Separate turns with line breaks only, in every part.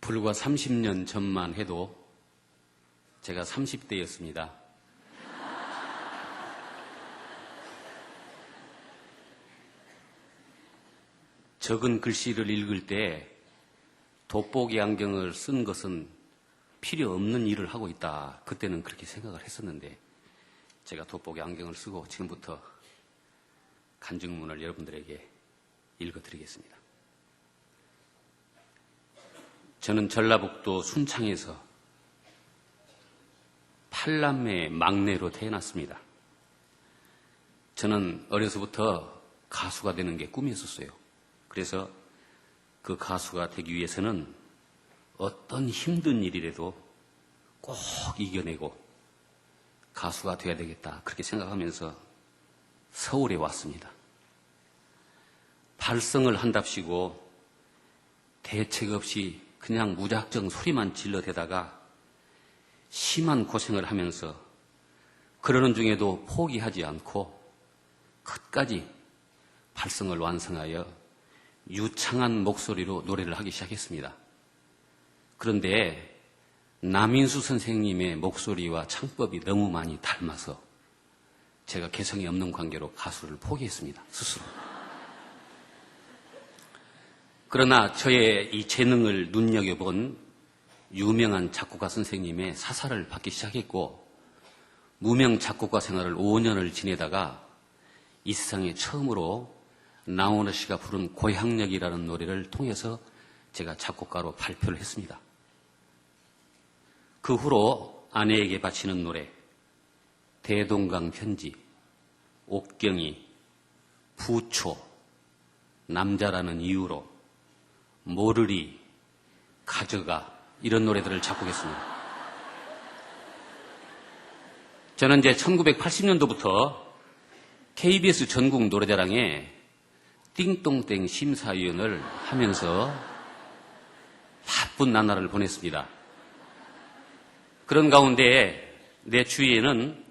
불과 30년 전만 해도 제가 30대였습니다. 적은 글씨를 읽을 때 돋보기 안경을 쓴 것은 필요 없는 일을 하고 있다. 그때는 그렇게 생각을 했었는데 제가 돋보기 안경을 쓰고 지금부터 간증문을 여러분들에게 읽어드리겠습니다. 저는 전라북도 순창에서 8남매 막내로 태어났습니다. 저는 어려서부터 가수가 되는 게 꿈이었었어요. 그래서 그 가수가 되기 위해서는 어떤 힘든 일이라도 꼭 이겨내고 가수가 돼야 되겠다. 그렇게 생각하면서 서울에 왔습니다. 발성을 한답시고 대책 없이 그냥 무작정 소리만 질러대다가 심한 고생을 하면서 그러는 중에도 포기하지 않고 끝까지 발성을 완성하여 유창한 목소리로 노래를 하기 시작했습니다. 그런데 남인수 선생님의 목소리와 창법이 너무 많이 닮아서 제가 개성이 없는 관계로 가수를 포기했습니다. 스스로. 그러나 저의 이 재능을 눈여겨본 유명한 작곡가 선생님의 사사를 받기 시작했고 무명 작곡가 생활을 5년을 지내다가 이 세상에 처음으로 나훈아 씨가 부른 고향역이라는 노래를 통해서 제가 작곡가로 발표를 했습니다. 그 후로 아내에게 바치는 노래, 대동강 편지, 옥경이, 부초, 남자라는 이유로, 모르리, 가져가 이런 노래들을 작곡했습니다. 저는 이제 1980년도부터 KBS 전국 노래자랑에 띵동땡 심사위원을 하면서 바쁜 나날을 보냈습니다. 그런 가운데 내 주위에는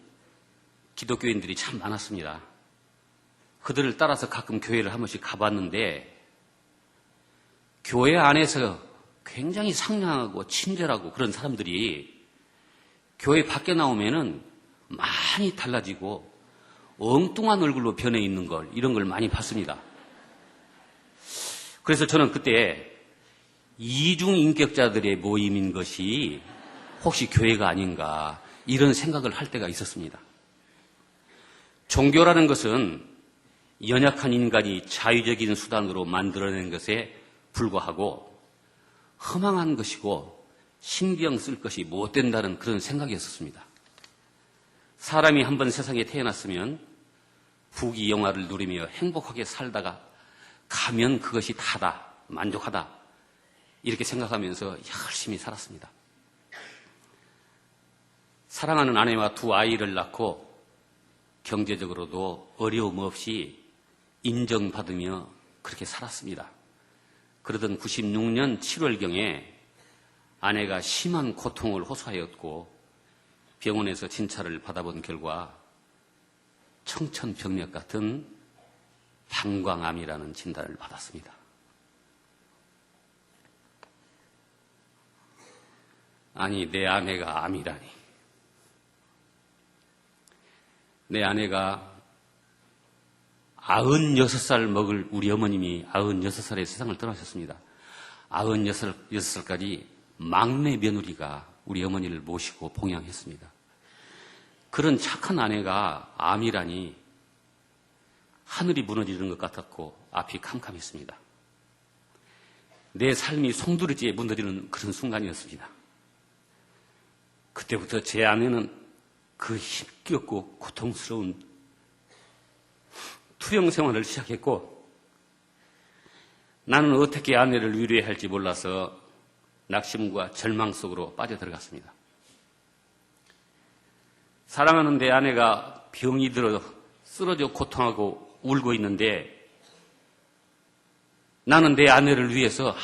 기독교인들이 참 많았습니다. 그들을 따라서 가끔 교회를 한 번씩 가봤는데 교회 안에서 굉장히 상냥하고 친절하고 그런 사람들이 교회 밖에 나오면은 많이 달라지고 엉뚱한 얼굴로 변해 있는 걸 이런 걸 많이 봤습니다. 그래서 저는 그때 이중인격자들의 모임인 것이 혹시 교회가 아닌가 이런 생각을 할 때가 있었습니다. 종교라는 것은 연약한 인간이 자유적인 수단으로 만들어낸 것에 불과하고 허망한 것이고 신경 쓸 것이 못 된다는 그런 생각이었습니다. 사람이 한번 세상에 태어났으면 부귀영화를 누리며 행복하게 살다가 가면 그것이 다다, 만족하다 이렇게 생각하면서 열심히 살았습니다. 사랑하는 아내와 두 아이를 낳고 경제적으로도 어려움 없이 인정받으며 그렇게 살았습니다. 그러던 96년 7월경에 아내가 심한 고통을 호소하였고 병원에서 진찰을 받아본 결과 청천벽력 같은 방광암이라는 진단을 받았습니다. 아니, 내 아내가 암이라니. 내 아내가 96살 먹을 우리 어머님이 96살에 세상을 떠나셨습니다. 96살까지 막내 며느리가 우리 어머니를 모시고 봉양했습니다. 그런 착한 아내가 암이라니 하늘이 무너지는 것 같았고 앞이 캄캄했습니다. 내 삶이 송두리째 무너지는 그런 순간이었습니다. 그때부터 제 아내는 그 힘겹고 고통스러운 투영 생활을 시작했고 나는 어떻게 아내를 위로해야 할지 몰라서 낙심과 절망 속으로 빠져들어갔습니다. 사랑하는 내 아내가 병이 들어 쓰러져 고통하고 울고 있는데 나는 내 아내를 위해서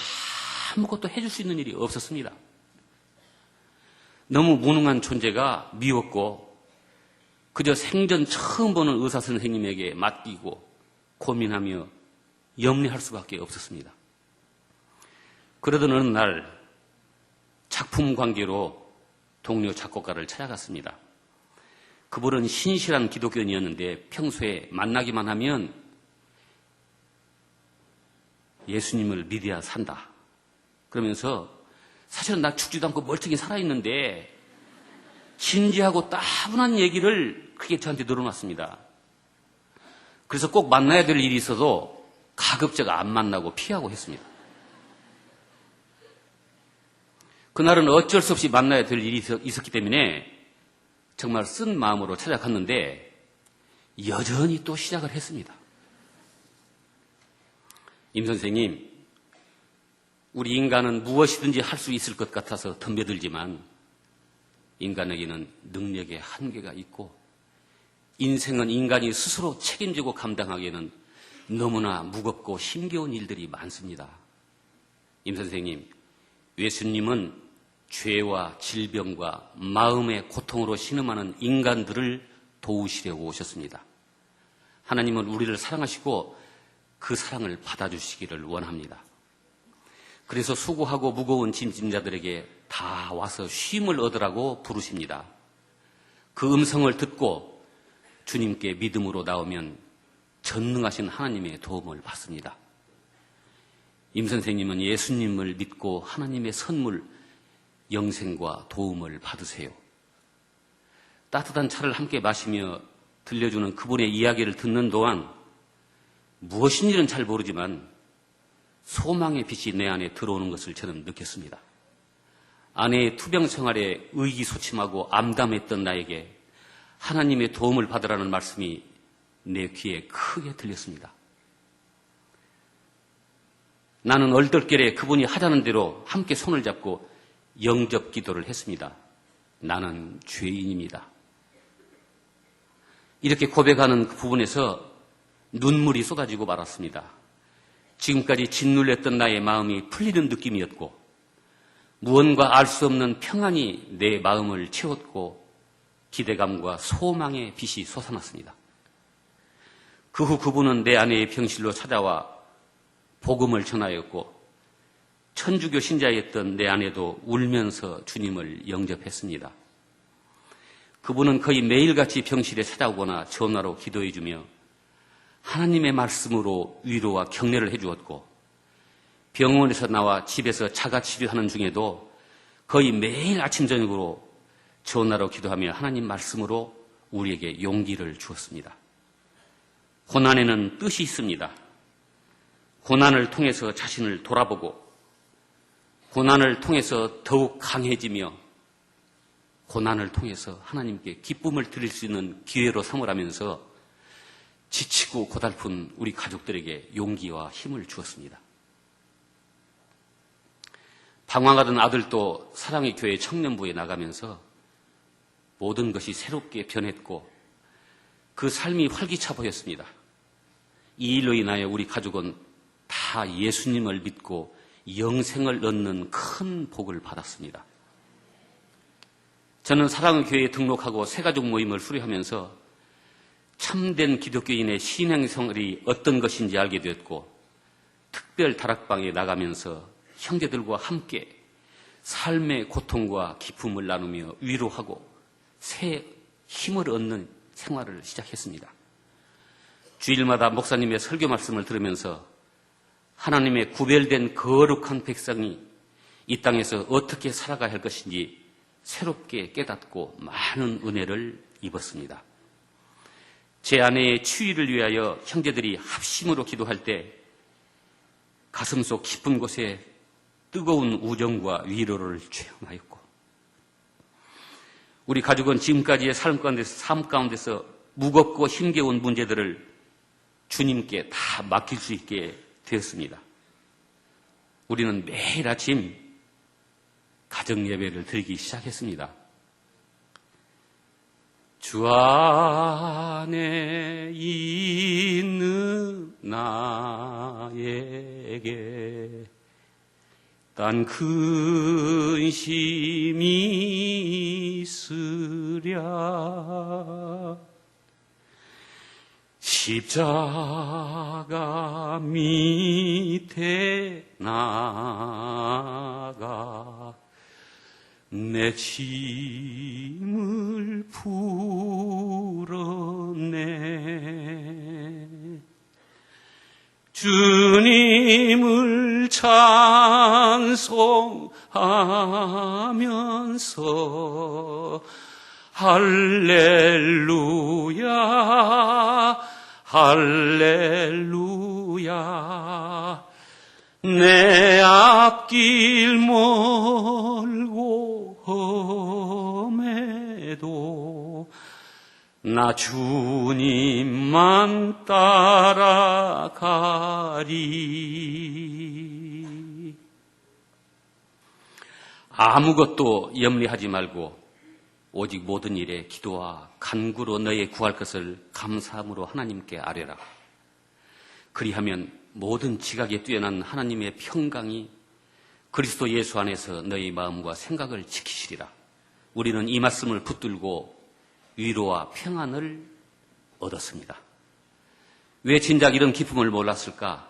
아무것도 해줄 수 있는 일이 없었습니다. 너무 무능한 존재가 미웠고 그저 생전 처음 보는 의사 선생님에게 맡기고 고민하며 염려할 수밖에 없었습니다. 그러던 어느 날 작품 관계로 동료 작곡가를 찾아갔습니다. 그분은 신실한 기독교인이었는데 평소에 만나기만 하면 예수님을 믿어야 산다 그러면서 사실은 나 죽지도 않고 멀쩡히 살아있는데 진지하고 따분한 얘기를 크게 저한테 늘어놨습니다. 그래서 꼭 만나야 될 일이 있어도 가급적 안 만나고 피하고 했습니다. 그날은 어쩔 수 없이 만나야 될 일이 있었기 때문에 정말 쓴 마음으로 찾아갔는데 여전히 또 시작을 했습니다. 임 선생님, 우리 인간은 무엇이든지 할 수 있을 것 같아서 덤벼들지만 인간에게는 능력의 한계가 있고 인생은 인간이 스스로 책임지고 감당하기에는 너무나 무겁고 힘겨운 일들이 많습니다. 임 선생님, 예수님은 죄와 질병과 마음의 고통으로 신음하는 인간들을 도우시려고 오셨습니다. 하나님은 우리를 사랑하시고 그 사랑을 받아주시기를 원합니다. 그래서 수고하고 무거운 짐진자들에게 다 와서 쉼을 얻으라고 부르십니다. 그 음성을 듣고 주님께 믿음으로 나오면 전능하신 하나님의 도움을 받습니다. 임 선생님은 예수님을 믿고 하나님의 선물, 영생과 도움을 받으세요. 따뜻한 차를 함께 마시며 들려주는 그분의 이야기를 듣는 동안 무엇인지는 잘 모르지만 소망의 빛이 내 안에 들어오는 것을 저는 느꼈습니다. 아내의 투병 생활에 의기소침하고 암담했던 나에게 하나님의 도움을 받으라는 말씀이 내 귀에 크게 들렸습니다. 나는 얼떨결에 그분이 하자는 대로 함께 손을 잡고 영접 기도를 했습니다. 나는 죄인입니다. 이렇게 고백하는 그 부분에서 눈물이 쏟아지고 말았습니다. 지금까지 짓눌렸던 나의 마음이 풀리는 느낌이었고 무언가 알 수 없는 평안이 내 마음을 채웠고 기대감과 소망의 빛이 솟아났습니다. 그 후 그분은 내 아내의 병실로 찾아와 복음을 전하였고 천주교 신자였던 내 아내도 울면서 주님을 영접했습니다. 그분은 거의 매일같이 병실에 찾아오거나 전화로 기도해주며 하나님의 말씀으로 위로와 격려를 해주었고 병원에서 나와 집에서 자가치료하는 중에도 거의 매일 아침 저녁으로 전화로 기도하며 하나님 말씀으로 우리에게 용기를 주었습니다. 고난에는 뜻이 있습니다. 고난을 통해서 자신을 돌아보고 고난을 통해서 더욱 강해지며 고난을 통해서 하나님께 기쁨을 드릴 수 있는 기회로 삼으라면서 지치고 고달픈 우리 가족들에게 용기와 힘을 주었습니다. 방황하던 아들도 사랑의 교회 청년부에 나가면서 모든 것이 새롭게 변했고 그 삶이 활기차 보였습니다. 이 일로 인하여 우리 가족은 다 예수님을 믿고 영생을 얻는 큰 복을 받았습니다. 저는 사랑의 교회에 등록하고 새가족 모임을 수료하면서 참된 기독교인의 신앙생활이 어떤 것인지 알게 되었고 특별 다락방에 나가면서 형제들과 함께 삶의 고통과 기쁨을 나누며 위로하고 새 힘을 얻는 생활을 시작했습니다. 주일마다 목사님의 설교 말씀을 들으면서 하나님의 구별된 거룩한 백성이 이 땅에서 어떻게 살아가야 할 것인지 새롭게 깨닫고 많은 은혜를 입었습니다. 제 아내의 치유를 위하여 형제들이 합심으로 기도할 때 가슴속 깊은 곳에 뜨거운 우정과 위로를 체험하였고 우리 가족은 지금까지의 삶 가운데서 무겁고 힘겨운 문제들을 주님께 다 맡길 수 있게 되었습니다. 우리는 매일 아침 가정 예배를 드리기 시작했습니다. 주 안에 있는 나에게 딴 근심이 있으랴 십자가 밑에 나가 내 짐을 풀었네. 주님을 찬송하면서 할렐루야 할렐루야. 내 앞길 멀고 험해도 나 주님만 따라가리. 아무것도 염려하지 말고 오직 모든 일에 기도와 간구로 너의 구할 것을 감사함으로 하나님께 아뢰라. 그리하면 모든 지각에 뛰어난 하나님의 평강이 그리스도 예수 안에서 너의 마음과 생각을 지키시리라. 우리는 이 말씀을 붙들고 위로와 평안을 얻었습니다. 왜 진작 이런 기쁨을 몰랐을까?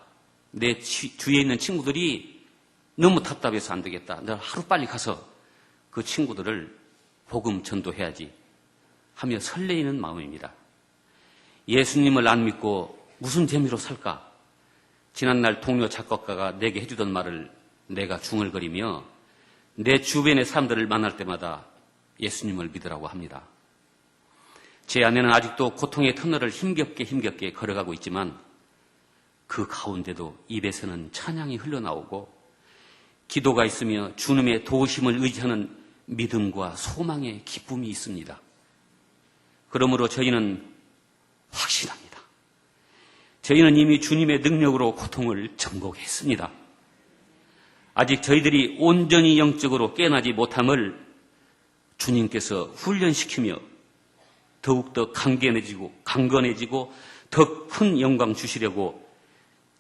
내 주위에 있는 친구들이 너무 답답해서 안 되겠다. 내가 하루빨리 가서 그 친구들을 복음 전도해야지 하며 설레이는 마음입니다. 예수님을 안 믿고 무슨 재미로 살까? 지난날 동료 작곡가가 내게 해주던 말을 내가 중얼거리며 내 주변의 사람들을 만날 때마다 예수님을 믿으라고 합니다. 제 아내는 아직도 고통의 터널을 힘겹게 걸어가고 있지만 그 가운데도 입에서는 찬양이 흘러나오고 기도가 있으며 주님의 도우심을 의지하는 믿음과 소망의 기쁨이 있습니다. 그러므로 저희는 확신합니다. 저희는 이미 주님의 능력으로 고통을 정복했습니다. 아직 저희들이 온전히 영적으로 깨어나지 못함을 주님께서 훈련시키며 더욱더 강건해지고 더 큰 영광 주시려고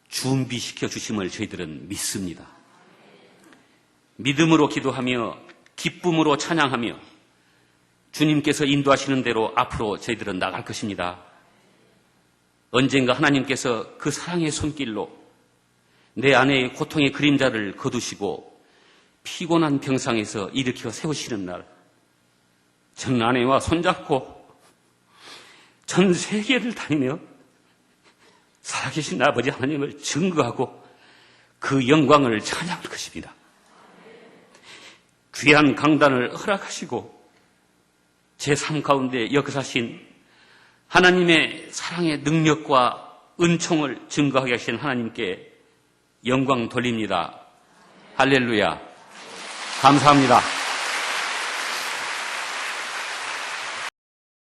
준비시켜 주심을 저희들은 믿습니다. 믿음으로 기도하며 기쁨으로 찬양하며 주님께서 인도하시는 대로 앞으로 저희들은 나갈 것입니다. 언젠가 하나님께서 그 사랑의 손길로 내 아내의 고통의 그림자를 거두시고 피곤한 병상에서 일으켜 세우시는 날, 전 아내와 손잡고 전 세계를 다니며 살아계신 아버지 하나님을 증거하고 그 영광을 찬양할 것입니다. 귀한 강단을 허락하시고 제 삶 가운데 역사하신 하나님의 사랑의 능력과 은총을 증거하게 하신 하나님께 영광 돌립니다. 할렐루야. 감사합니다.